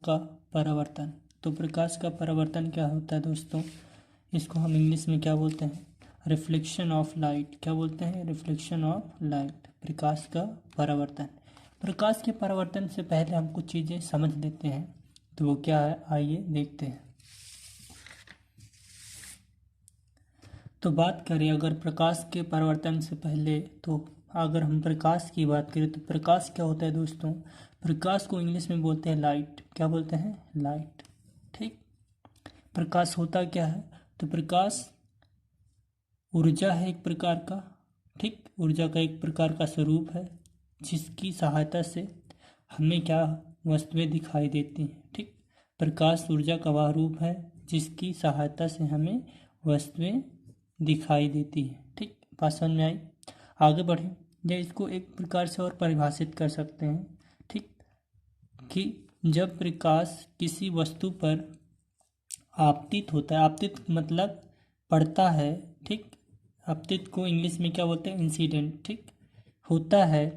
का परावर्तन। तो प्रकाश का परावर्तन क्या होता है दोस्तों, इसको हम इंग्लिश में क्या बोलते हैं, रिफ्लेक्शन ऑफ लाइट। क्या बोलते हैं, रिफ्लेक्शन ऑफ लाइट, प्रकाश का परावर्तन। प्रकाश के परावर्तन से पहले हम कुछ चीज़ें समझ लेते हैं, तो वो क्या है आइए देखते हैं। तो बात करें अगर प्रकाश के परावर्तन से पहले, तो अगर हम प्रकाश की बात करें तो प्रकाश क्या होता है दोस्तों, प्रकाश को इंग्लिश में बोलते हैं लाइट। क्या बोलते हैं, लाइट। ठीक, प्रकाश होता क्या है, तो प्रकाश ऊर्जा है एक प्रकार का। ठीक, ऊर्जा का एक प्रकार का स्वरूप है जिसकी सहायता से हमें क्या वस्तुएं दिखाई देती हैं। ठीक, प्रकाश ऊर्जा का वह रूप है जिसकी सहायता से हमें वस्तुएं दिखाई देती हैं। ठीक, बात समझ में आई। आगे बढ़ें, या इसको एक प्रकार से और परिभाषित कर सकते हैं। ठीक, कि जब प्रकाश किसी वस्तु पर आपतित होता है, आपतित मतलब पड़ता है। ठीक, आपतित को इंग्लिश में क्या बोलते हैं, इंसिडेंट। ठीक, होता है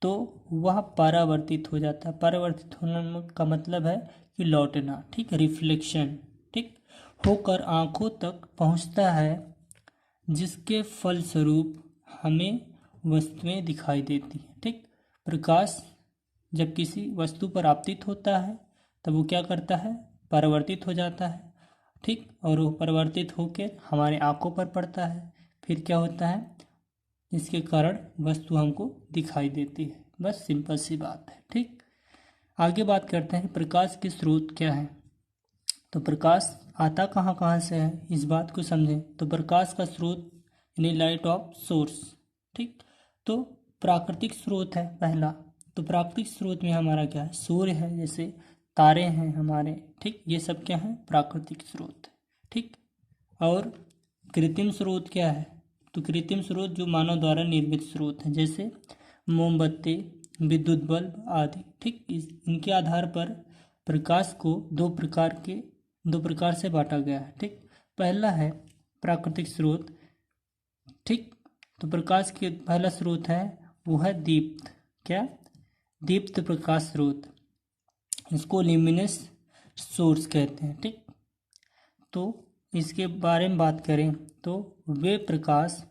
तो वह परावर्तित हो जाता है। परावर्तित होने का मतलब है कि लौटना। ठीक, रिफ्लेक्शन। ठीक, होकर आंखों तक पहुंचता है जिसके फलस्वरूप हमें वस्तुएं दिखाई देती हैं। ठीक, प्रकाश जब किसी वस्तु पर आपतित होता है तब वो क्या करता है, परावर्तित हो जाता है। ठीक, और वो परावर्तित होकर हमारे आंखों पर पड़ता है, फिर क्या होता है, इसके कारण वस्तु हमको दिखाई देती है। बस सिंपल सी बात है। ठीक, आगे बात करते हैं प्रकाश के स्रोत क्या है। तो प्रकाश आता कहाँ कहाँ से है, इस बात को समझें। तो प्रकाश का स्रोत यानी लाइट ऑफ सोर्स। ठीक, तो प्राकृतिक स्रोत है पहला। तो प्राकृतिक स्रोत में हमारा क्या है, सूर्य है, जैसे तारे हैं हमारे। ठीक, ये सब क्या है, प्राकृतिक स्रोत। ठीक, और कृत्रिम स्रोत क्या है, तो कृत्रिम स्रोत जो मानव द्वारा निर्मित स्रोत है, जैसे मोमबत्ती, विद्युत बल्ब आदि। ठीक, इनके आधार पर प्रकाश को दो प्रकार से बांटा गया है। ठीक, पहला है प्राकृतिक स्रोत। ठीक, तो प्रकाश के पहला स्रोत है वो है दीप्त। क्या, दीप्त प्रकाश स्रोत, इसको ल्यूमिनस सोर्स कहते हैं। ठीक, तो इसके बारे में बात करें तो वे प्रकाश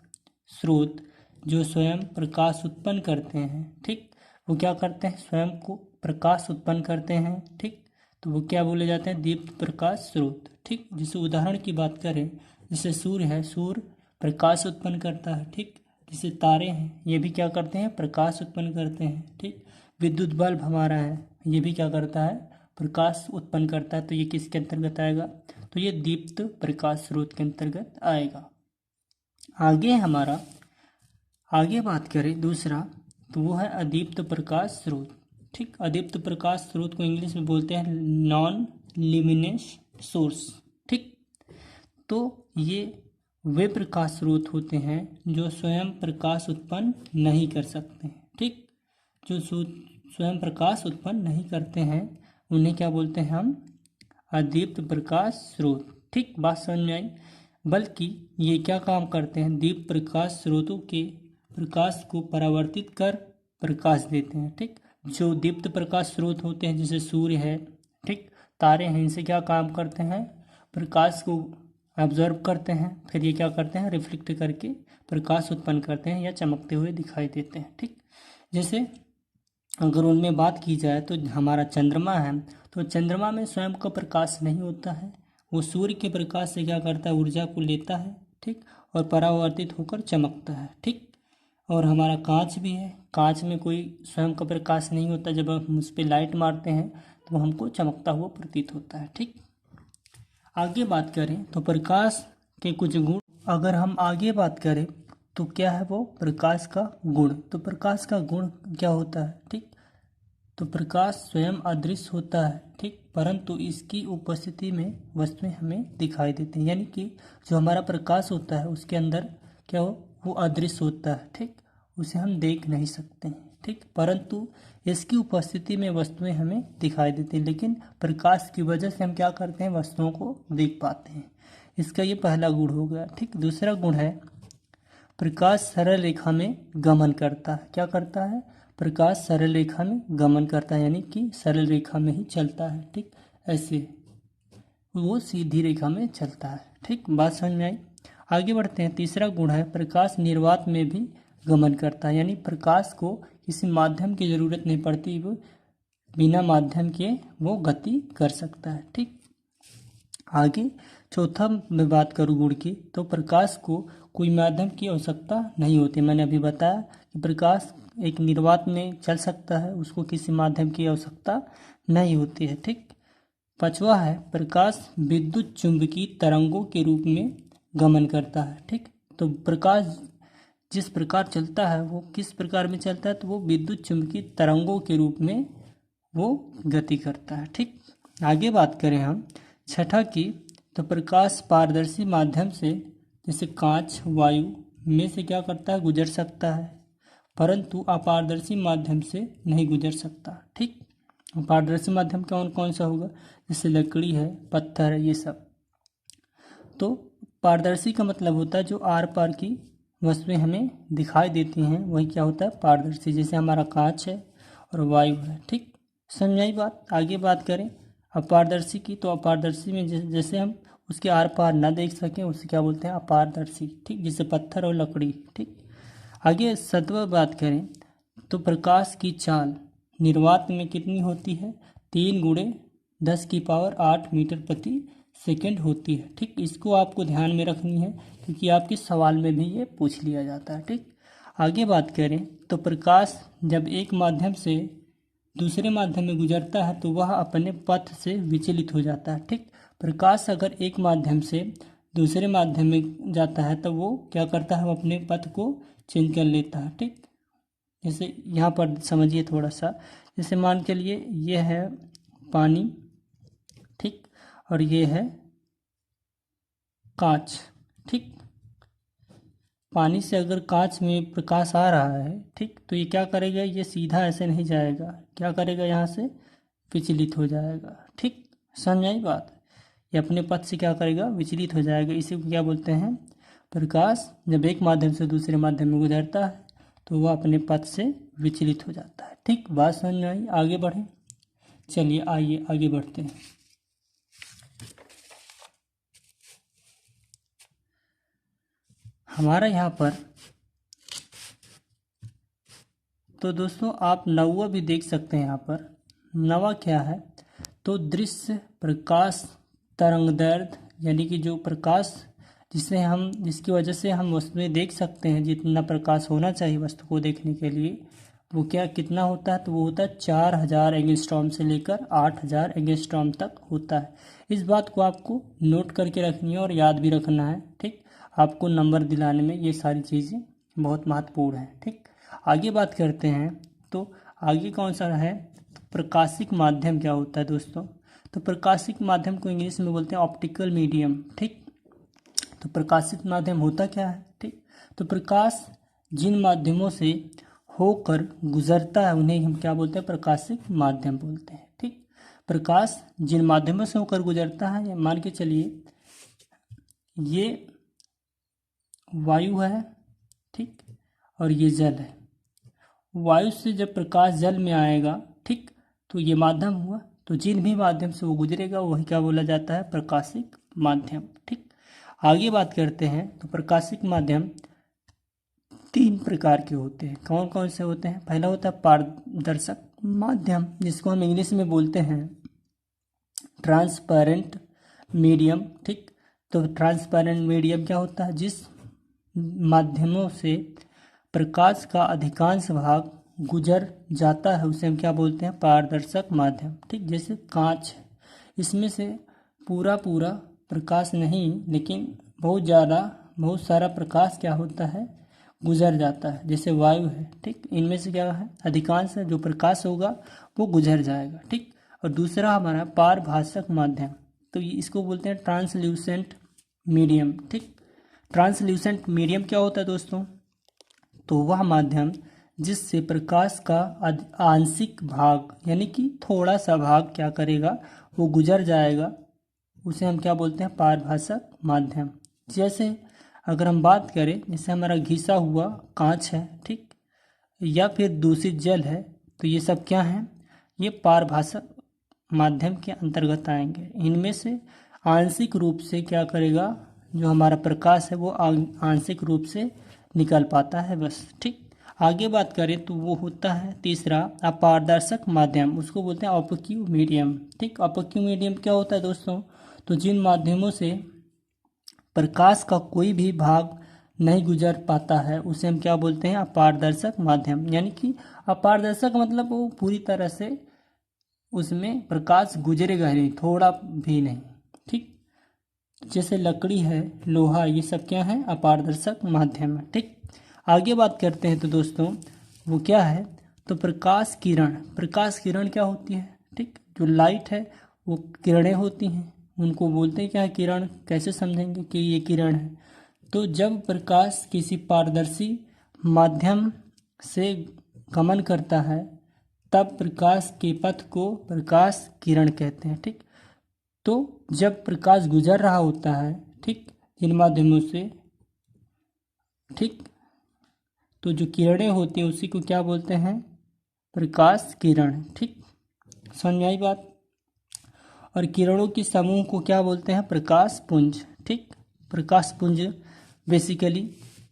स्रोत जो स्वयं प्रकाश उत्पन्न करते हैं। ठीक, वो क्या करते हैं, स्वयं को प्रकाश उत्पन्न करते हैं। ठीक, तो वो क्या बोले जाते हैं, दीप्त प्रकाश स्रोत। ठीक, जैसे उदाहरण की बात करें, जैसे सूर्य है, सूर्य प्रकाश उत्पन्न करता है। ठीक, जैसे तारे हैं, ये भी क्या करते हैं, प्रकाश उत्पन्न करते हैं। ठीक, विद्युत बल्ब हमारा है, ये भी क्या करता है, प्रकाश उत्पन्न करता है। तो ये किसके अंतर्गत आएगा, तो ये दीप्त प्रकाश स्रोत के अंतर्गत आएगा। आगे बात करें दूसरा, तो वो है अदीप्त प्रकाश स्रोत। ठीक, अदीप्त प्रकाश स्रोत को इंग्लिश में बोलते हैं नॉन ल्यूमिनस सोर्स। ठीक, तो ये वे प्रकाश स्रोत होते हैं जो स्वयं प्रकाश उत्पन्न नहीं कर सकते हैं। ठीक, जो स्वयं प्रकाश उत्पन्न नहीं करते हैं उन्हें क्या बोलते हैं हम, अदीप्त प्रकाश स्रोत। ठीक, बात समझ में आई। बल्कि ये क्या काम करते हैं, दीप्त प्रकाश स्रोतों के प्रकाश को परावर्तित कर प्रकाश देते हैं। ठीक, जो दीप्त प्रकाश स्रोत होते हैं जैसे सूर्य है, ठीक, तारे हैं, इनसे क्या काम करते हैं, प्रकाश को ऑब्जर्व करते हैं, फिर ये क्या करते हैं, रिफ्लेक्ट करके प्रकाश उत्पन्न करते हैं या चमकते हुए दिखाई देते हैं। ठीक, जैसे अगर उनमें बात की जाए तो हमारा चंद्रमा है, तो चंद्रमा में स्वयं का प्रकाश नहीं होता है, वो सूर्य के प्रकाश से क्या करता है, ऊर्जा को लेता है। ठीक, और परावर्तित होकर चमकता है। ठीक, और हमारा कांच भी है, कांच में कोई स्वयं का प्रकाश नहीं होता, जब हम उस पर लाइट मारते हैं तो हमको चमकता हुआ प्रतीत होता है। ठीक, आगे बात करें तो प्रकाश के कुछ गुण, अगर हम आगे बात करें तो क्या है वो, प्रकाश का गुण। तो प्रकाश का गुण क्या होता है, ठीक, तो प्रकाश स्वयं अदृश्य होता है। ठीक, परंतु इसकी उपस्थिति में वस्तुएं हमें दिखाई देती हैं, यानी कि जो हमारा प्रकाश होता है उसके अंदर क्या हो, वो अदृश्य होता है। ठीक, उसे हम देख नहीं सकते हैं। ठीक, परंतु इसकी उपस्थिति में वस्तुएं हमें दिखाई देती हैं, लेकिन प्रकाश की वजह से हम क्या करते हैं, वस्तुओं को देख पाते हैं। इसका ये पहला गुण हो गया। ठीक, दूसरा गुण है प्रकाश सरल रेखा में गमन करता है। क्या करता है, प्रकाश सरल रेखा में गमन करता है, यानी कि सरल रेखा में ही चलता है। ठीक, ऐसे वो सीधी रेखा में चलता है। ठीक, बात समझ में आई। आगे बढ़ते हैं। तीसरा गुण है प्रकाश निर्वात में भी गमन करता है, यानी प्रकाश को किसी माध्यम की जरूरत नहीं पड़ती, वो बिना माध्यम के वो गति कर सकता है। ठीक, आगे चौथा मैं बात करूँ गुण की, तो प्रकाश को कोई माध्यम की आवश्यकता नहीं होती। मैंने अभी बताया कि प्रकाश एक निर्वात में चल सकता है, उसको किसी माध्यम की आवश्यकता नहीं होती है। ठीक, पांचवा है प्रकाश विद्युत चुंबकीय तरंगों के रूप में गमन करता है। ठीक, तो प्रकाश जिस प्रकार चलता है वो किस प्रकार में चलता है, तो वो विद्युत चुंबकीय तरंगों के रूप में वो गति करता है। ठीक, आगे बात करें हम छठा की, तो प्रकाश पारदर्शी माध्यम से जैसे कांच, वायु में से क्या करता है, गुजर सकता है, परंतु अपारदर्शी माध्यम से नहीं गुजर सकता। ठीक, पारदर्शी माध्यम कौन कौन सा होगा, जैसे लकड़ी है, पत्थर है, ये सब। तो पारदर्शी का मतलब होता है जो आर पार की वस्तुएं हमें दिखाई देती हैं, वही क्या होता है, पारदर्शी। जैसे हमारा कांच है और वायु है। ठीक, समझाई बात। आगे बात करें अपारदर्शी की, तो अपारदर्शी में जैसे हम उसके आर पार ना देख सकें, उसे क्या बोलते हैं, अपारदर्शी। ठीक, जैसे पत्थर और लकड़ी। ठीक, आगे सातवां बात करें, तो प्रकाश की चाल निर्वात में कितनी होती है, 3 × 10⁸ मीटर प्रति सेकंड होती है। ठीक, इसको आपको ध्यान में रखनी है, क्योंकि आपके सवाल में भी ये पूछ लिया जाता है। ठीक, आगे बात करें, तो प्रकाश जब एक माध्यम से दूसरे माध्यम में गुजरता है तो वह अपने पथ से विचलित हो जाता है। ठीक, प्रकाश अगर एक माध्यम से दूसरे माध्यम में जाता है तो वो क्या करता है, वो अपने पथ को चेंज कर लेता है। ठीक, जैसे यहाँ पर समझिए थोड़ा सा, जैसे मान के लिए ये है पानी, ठीक, और ये है कांच। ठीक, पानी से अगर कांच में प्रकाश आ रहा है, ठीक, तो ये क्या करेगा, ये सीधा ऐसे नहीं जाएगा, क्या करेगा, यहाँ से विचलित हो जाएगा। ठीक, समझ आई बात। ये अपने पथ से क्या करेगा, विचलित हो जाएगा। इसी को क्या बोलते हैं, प्रकाश जब एक माध्यम से दूसरे माध्यम में गुजरता है तो वह अपने पथ से विचलित हो जाता है। ठीक, बात समझ में आई। आगे बढ़े, चलिए आइए आगे बढ़ते हैं। हमारा यहाँ पर तो दोस्तों आप नौवा भी देख सकते हैं। यहाँ पर नवा क्या है, तो दृश्य प्रकाश तरंगदैर्घ्य, यानी कि जो प्रकाश जिसकी वजह से हम उसमें देख सकते हैं, जितना प्रकाश होना चाहिए वस्तु को देखने के लिए, वो क्या कितना होता है, तो वो होता है 4000 एंगस्ट्रॉम से लेकर 8000 एंगस्ट्रॉम तक होता है। इस बात को आपको नोट करके रखनी है और याद भी रखना है। ठीक, आपको नंबर दिलाने में ये सारी चीज़ें बहुत महत्वपूर्ण हैं। ठीक, आगे बात करते हैं, तो आगे कौन सा है, तो प्रकाशिक माध्यम क्या होता है दोस्तों, तो प्रकाशिक माध्यम को इंग्लिश में बोलते हैं ऑप्टिकल मीडियम। ठीक, तो प्रकाशिक माध्यम होता क्या है, ठीक, तो प्रकाश जिन माध्यमों से होकर गुजरता है उन्हें हम क्या बोलते हैं, प्रकाशिक माध्यम बोलते हैं। ठीक, प्रकाश जिन माध्यमों से होकर गुजरता है, मान के चलिए ये वायु है, ठीक, और ये जल है। वायु से जब प्रकाश जल में आएगा, ठीक, तो ये माध्यम हुआ, तो जिन भी माध्यम से वो गुजरेगा वही क्या बोला जाता है, प्रकाशिक माध्यम। ठीक, आगे बात करते हैं, तो प्रकाशिक माध्यम 3 प्रकार के होते हैं। कौन कौन से होते हैं, पहला होता है पारदर्शक माध्यम, जिसको हम इंग्लिश में बोलते हैं ट्रांसपेरेंट मीडियम। ठीक, तो ट्रांसपेरेंट मीडियम क्या होता है, जिस माध्यमों से प्रकाश का अधिकांश भाग गुजर जाता है उसे हम क्या बोलते हैं, पारदर्शक माध्यम। ठीक, जैसे कांच, इसमें से पूरा प्रकाश नहीं, लेकिन बहुत सारा प्रकाश क्या होता है, गुजर जाता है। जैसे वायु है, ठीक, इनमें से क्या है, अधिकांश जो प्रकाश होगा वो गुजर जाएगा। ठीक, और दूसरा हमारा पारभाषक माध्यम, तो इसको बोलते हैं ट्रांसल्यूसेंट मीडियम। ठीक, ट्रांसल्यूसेंट मीडियम क्या होता है दोस्तों, तो वह माध्यम जिससे प्रकाश का आंशिक भाग, यानी कि थोड़ा सा भाग क्या करेगा, वो गुजर जाएगा, उसे हम क्या बोलते हैं, पारभाषक माध्यम। जैसे अगर हम बात करें, जैसे हमारा घिसा हुआ कांच है, ठीक, या फिर दूषित जल है, तो ये सब क्या हैं, ये पारभाषक माध्यम के अंतर्गत आएंगे। इनमें से आंशिक रूप से क्या करेगा, जो हमारा प्रकाश है वो आंशिक रूप से निकल पाता है बस। ठीक, आगे बात करें तो वो होता है तीसरा अपारदर्शक माध्यम, उसको बोलते हैं ऑपक्यू मीडियम। ठीक, ऑपक्यू मीडियम क्या होता है दोस्तों, तो जिन माध्यमों से प्रकाश का कोई भी भाग नहीं गुजर पाता है उसे हम क्या बोलते हैं, अपारदर्शक माध्यम। यानी कि अपारदर्शक मतलब वो पूरी तरह से उसमें प्रकाश गुजरेगा नहीं, थोड़ा भी नहीं। ठीक, जैसे लकड़ी है, लोहा, ये सब क्या है, अपारदर्शक माध्यम है। ठीक, आगे बात करते हैं तो दोस्तों वो क्या है, तो प्रकाश किरण। प्रकाश किरण क्या होती है, ठीक, जो लाइट है वो किरणें होती हैं, उनको बोलते हैं क्या है, किरण। कैसे समझेंगे कि ये किरण है, तो जब प्रकाश किसी पारदर्शी माध्यम से गमन करता है तब प्रकाश के पथ को प्रकाश किरण कहते हैं। ठीक, तो जब प्रकाश गुजर रहा होता है, ठीक, इन माध्यमों से, ठीक, तो जो किरणें होती हैं उसी को क्या बोलते हैं, प्रकाश किरण। ठीक, समझ में आई बात। और किरणों के समूह को क्या बोलते हैं, प्रकाश पुंज। ठीक, प्रकाश पुंज बेसिकली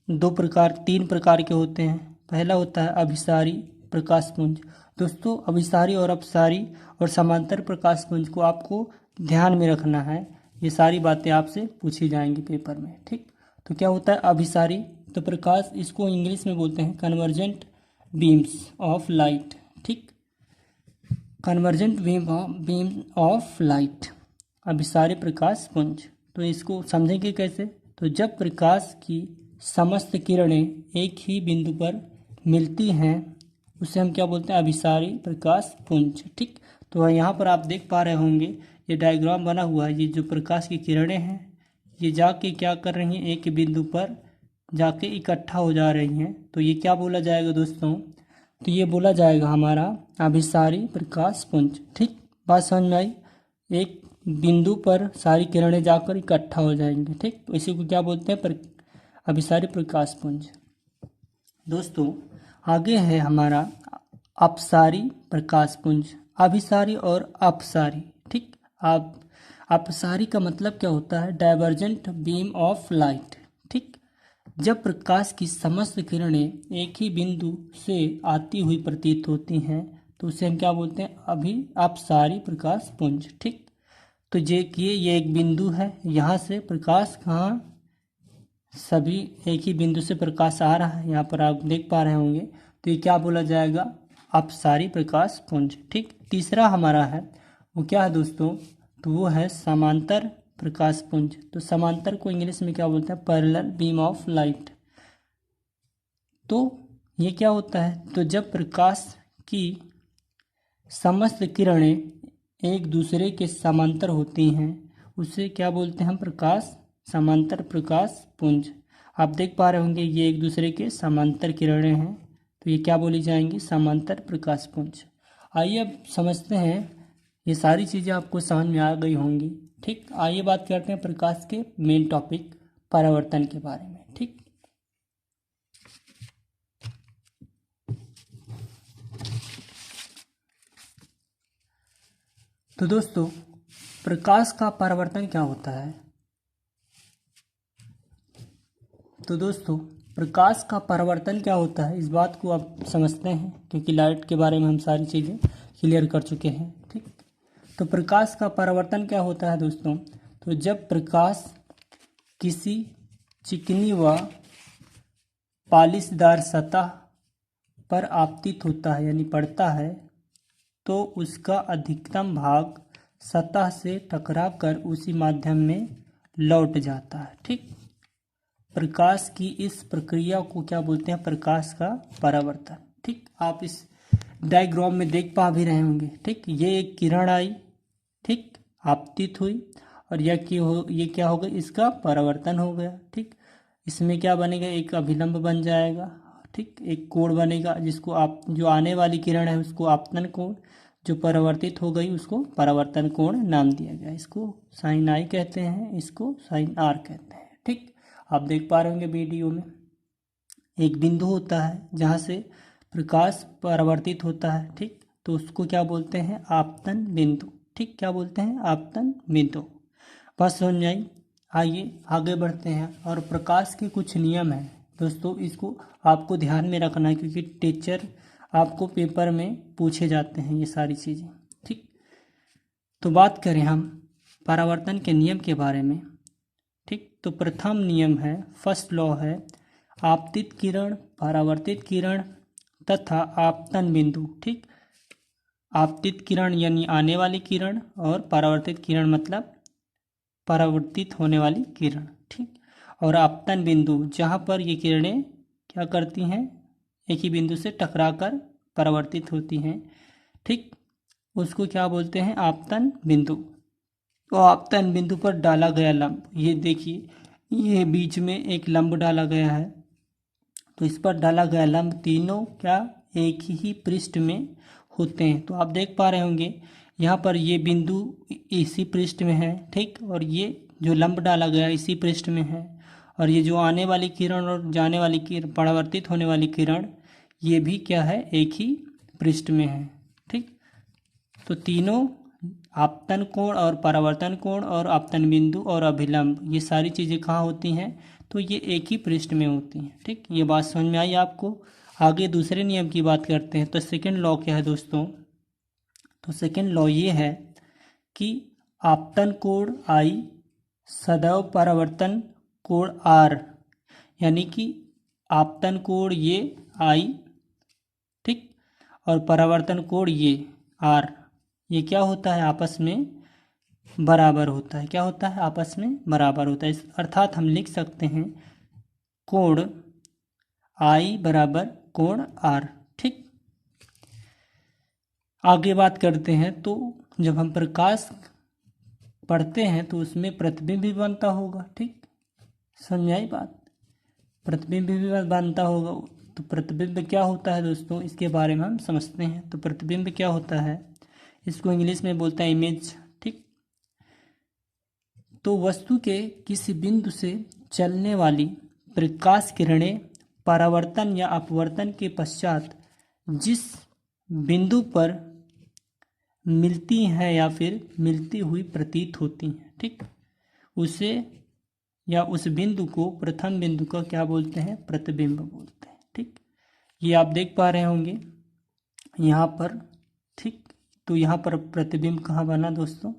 तीन प्रकार के होते हैं। पहला होता है अभिसारी प्रकाश पुंज। दोस्तों अभिसारी और अपसारी और समांतर प्रकाश पुंज को आपको ध्यान में रखना है, ये सारी बातें आपसे पूछी जाएंगी पेपर में। ठीक, तो क्या होता है अभिसारी, तो प्रकाश, इसको इंग्लिश में बोलते हैं कन्वर्जेंट बीम्स ऑफ लाइट। ठीक, कन्वर्जेंट बीम ऑफ लाइट, अभिसारी प्रकाश पुंज। तो इसको समझेंगे कैसे, तो जब प्रकाश की समस्त किरणें एक ही बिंदु पर मिलती हैं उसे हम क्या बोलते हैं, अभिसारी प्रकाश पुंज। ठीक, तो यहाँ पर आप देख पा रहे होंगे ये डायग्राम बना हुआ है, ये जो प्रकाश की किरणें हैं ये जाके क्या कर रही हैं, एक बिंदु पर जाके इकट्ठा हो जा रही हैं, तो ये क्या बोला जाएगा दोस्तों, तो ये बोला जाएगा हमारा अभिसारी प्रकाश पुंज। ठीक, बात समझ में आई, एक बिंदु पर सारी किरणें जाकर इकट्ठा हो जाएंगे। ठीक, तो इसी को क्या बोलते हैं, अभिसारी प्रकाश पुंज। दोस्तों आगे है हमारा अपसारी प्रकाश पुंज, अभिसारी और अपसारी। ठीक, आप अपसारी का मतलब क्या होता है, डाइवर्जेंट बीम ऑफ लाइट। ठीक, जब प्रकाश की समस्त किरणें एक ही बिंदु से आती हुई प्रतीत होती हैं तो उसे हम क्या बोलते हैं, अपसारी प्रकाश पुंज। ठीक, तो ये एक बिंदु है, यहाँ से प्रकाश कहाँ, सभी एक ही बिंदु से प्रकाश आ रहा है, यहाँ पर आप देख पा रहे होंगे, तो ये क्या बोला जाएगा, अपसारी प्रकाश पुंज। ठीक, तीसरा हमारा है वो क्या है दोस्तों, तो वो है समांतर प्रकाश पुंज। तो समांतर को इंग्लिश में क्या बोलते हैं, पैरेलल बीम ऑफ लाइट। तो ये क्या होता है, तो जब प्रकाश की समस्त किरणें एक दूसरे के समांतर होती हैं उसे क्या बोलते हैं हम, प्रकाश समांतर प्रकाश पुंज। आप देख पा रहे होंगे ये एक दूसरे के समांतर किरणें हैं, तो ये क्या बोली जाएंगी, समांतर प्रकाश पुंज। आइए अब समझते हैं, ये सारी चीज़ें आपको समझ में आ गई होंगी। ठीक, आइए बात करते हैं प्रकाश के मेन टॉपिक परावर्तन के बारे में। ठीक, तो दोस्तों प्रकाश का परावर्तन क्या होता है, तो दोस्तों प्रकाश का परावर्तन क्या होता है इस बात को आप समझते हैं, क्योंकि लाइट के बारे में हम सारी चीज़ें क्लियर कर चुके हैं। ठीक, तो प्रकाश का परावर्तन क्या होता है दोस्तों, तो जब प्रकाश किसी चिकनी व पालिशदार सतह पर आपतित होता है यानी पड़ता है तो उसका अधिकतम भाग सतह से टकराकर उसी माध्यम में लौट जाता है। ठीक, प्रकाश की इस प्रक्रिया को क्या बोलते हैं, प्रकाश का परावर्तन। ठीक, आप इस डायग्राम में देख पा भी रहे होंगे। ठीक, ये एक किरण आई, ठीक, आपतित हुई और ये क्या हो गया, इसका परावर्तन हो गया। ठीक, इसमें क्या बनेगा, एक अभिलंब बन जाएगा। ठीक, एक कोण बनेगा जिसको आप, जो आने वाली किरण है उसको आपतन कोण, जो परावर्तित हो गई उसको परावर्तन कोण नाम दिया गया। इसको साइन आई कहते हैं, इसको साइन आर कहते हैं। ठीक, आप देख पा रहे होंगे वीडियो में एक बिंदु होता है जहाँ से प्रकाश परावर्तित होता है, ठीक, तो उसको क्या बोलते हैं, आपतन बिंदु, ठीक, क्या बोलते हैं, आपतन बिंदु। बस समझ में आई। आइए आगे बढ़ते हैं। और प्रकाश के कुछ नियम हैं दोस्तों, इसको आपको ध्यान में रखना है क्योंकि टीचर आपको पेपर में पूछे जाते हैं ये सारी चीज़ें, ठीक। तो बात करें हम परावर्तन के नियम के बारे में, ठीक, तो प्रथम नियम है, फर्स्ट लॉ है, आपतित किरण, परावर्तित किरण तथा आपतन बिंदु, ठीक। आपतित किरण यानी आने वाली किरण और परावर्तित किरण मतलब परावर्तित होने वाली किरण, ठीक। और आपतन बिंदु जहाँ पर ये किरणें क्या करती हैं, एक ही बिंदु से टकराकर परावर्तित होती हैं, ठीक, उसको क्या बोलते हैं, आपतन बिंदु। तो आपतन बिंदु पर डाला गया लंब, ये देखिए ये बीच में एक लंब डाला गया है, तो इस पर डाला गया लंब तीनों क्या एक ही पृष्ठ में होते हैं। तो आप देख पा रहे होंगे यहाँ पर ये बिंदु इसी पृष्ठ में है, ठीक, और ये जो लंब डाला गया इसी पृष्ठ में है, और ये जो आने वाली किरण और जाने वाली किरण, परावर्तित होने वाली किरण, ये भी क्या है, एक ही पृष्ठ में है, ठीक। तो तीनों आपतन कोण और परावर्तन कोण और आपतन बिंदु और अभिलंब, ये सारी चीज़ें कहाँ होती हैं, तो ये एक ही पृष्ठ में होती हैं, ठीक। ये बात समझ में आई आपको। आगे दूसरे नियम की बात करते हैं। तो सेकंड लॉ क्या है दोस्तों, तो सेकंड लॉ ये है कि आपतन कोण I सदैव परावर्तन कोण R, यानी कि आपतन कोण ये I, ठीक, और परावर्तन कोण ये R, ये क्या होता है, आपस में बराबर होता है। क्या होता है, आपस में बराबर होता है। अर्थात हम लिख सकते हैं कोण I बराबर कोण R, ठीक। आगे बात करते हैं। तो जब हम प्रकाश पढ़ते हैं तो उसमें प्रतिबिंब भी बनता होगा, ठीक, समझ आई बात, प्रतिबिंब भी बनता होगा। तो प्रतिबिंब क्या होता है दोस्तों, इसके बारे में हम समझते हैं। तो प्रतिबिंब क्या होता है, इसको इंग्लिश में बोलता है इमेज, ठीक। तो वस्तु के किसी बिंदु से चलने वाली प्रकाश किरणें परावर्तन या अपवर्तन के पश्चात जिस बिंदु पर मिलती हैं या फिर मिलती हुई प्रतीत होती हैं, ठीक, उसे या उस बिंदु को, प्रथम बिंदु का क्या बोलते हैं, प्रतिबिंब बोलते हैं, ठीक। ये आप देख पा रहे होंगे यहाँ पर, ठीक। तो यहाँ पर प्रतिबिंब कहाँ बना दोस्तों,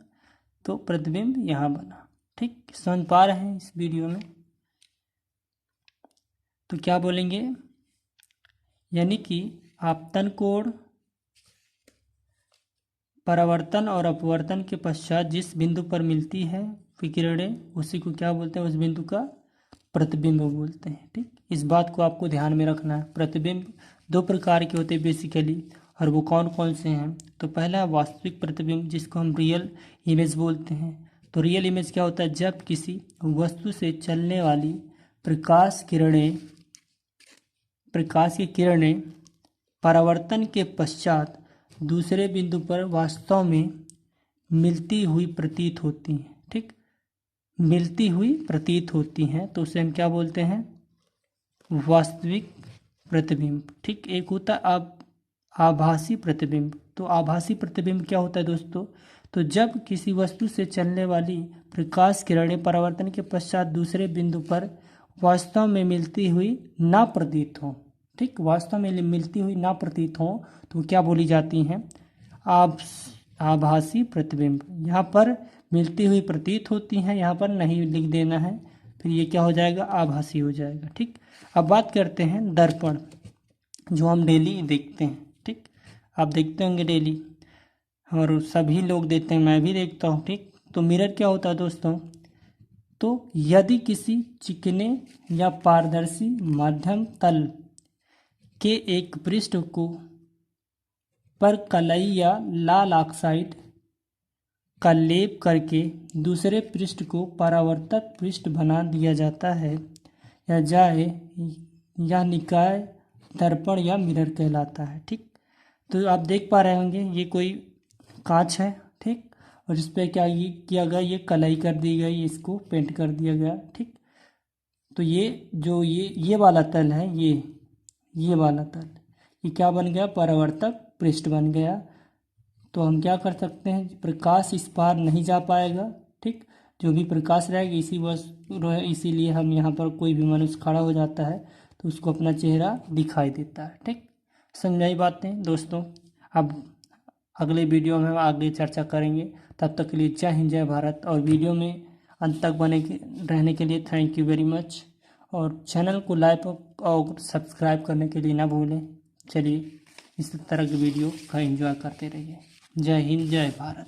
तो प्रतिबिंब यहाँ बना, ठीक, समझ पा रहे हैं इस वीडियो में। तो क्या बोलेंगे, यानी कि आपतन कोण, परावर्तन और अपवर्तन के पश्चात जिस बिंदु पर मिलती है किरणें, उसी को क्या बोलते हैं, उस बिंदु का प्रतिबिंब बोलते हैं, ठीक। इस बात को आपको ध्यान में रखना है। प्रतिबिंब दो प्रकार के होते हैं बेसिकली, और वो कौन कौन से हैं। तो पहला है वास्तविक प्रतिबिंब, जिसको हम रियल इमेज बोलते हैं। तो रियल इमेज क्या होता है, जब किसी वस्तु से चलने वाली प्रकाश की किरणें परावर्तन के पश्चात दूसरे बिंदु पर वास्तव में मिलती हुई प्रतीत होती हैं, ठीक, मिलती हुई प्रतीत होती हैं, तो उसे हम क्या बोलते हैं, वास्तविक प्रतिबिंब, ठीक। एक होता है आभासी प्रतिबिंब। तो आभासी प्रतिबिंब क्या होता है दोस्तों, तो जब किसी वस्तु से चलने वाली प्रकाश किरणें परावर्तन के पश्चात दूसरे बिंदु पर वास्तव में मिलती हुई ना प्रतीत हो, ठीक, वास्तव में मिलती हुई ना प्रतीत हो, तो क्या बोली जाती हैं, आभासी प्रतिबिंब। यहाँ पर मिलती हुई प्रतीत होती हैं, यहाँ पर नहीं लिख देना है, फिर ये क्या हो जाएगा, आभासी हो जाएगा, ठीक। अब बात करते हैं दर्पण, जो हम डेली देखते हैं, ठीक, आप देखते होंगे डेली, और सभी लोग देखते हैं, मैं भी देखता हूँ, ठीक। तो मिरर क्या होता है दोस्तों, तो यदि किसी चिकने या पारदर्शी मध्यम तल के एक पृष्ठ को पर कलई या लाल ऑक्साइड का लेप करके दूसरे पृष्ठ को परावर्तक पृष्ठ बना दिया जाता है या जाए, यह निकाय दर्पण या मिरर कहलाता है, ठीक। तो आप देख पा रहे होंगे ये कोई कांच है, ठीक, और इस पर क्या ये किया गया, ये कलई कर दी गई, इसको पेंट कर दिया गया, ठीक। तो ये जो ये वाला तल है, ये वाला तल, ये क्या बन गया, परावर्तक पृष्ठ बन गया। तो हम क्या कर सकते हैं, प्रकाश इस पार नहीं जा पाएगा, ठीक। जो भी प्रकाश रहेगा इसीलिए हम यहाँ पर कोई भी मनुष्य खड़ा हो जाता है तो उसको अपना चेहरा दिखाई देता है, ठीक। समझाई बातें दोस्तों। अब अगले वीडियो में हम आगे चर्चा करेंगे। तब तक के लिए जय हिंद, जय भारत। और वीडियो में अंत तक रहने के लिए थैंक यू वेरी मच। और चैनल को लाइक और सब्सक्राइब करने के लिए ना भूलें। चलिए इस तरह की वीडियो का एंजॉय करते रहिए। जय हिंद, जय भारत।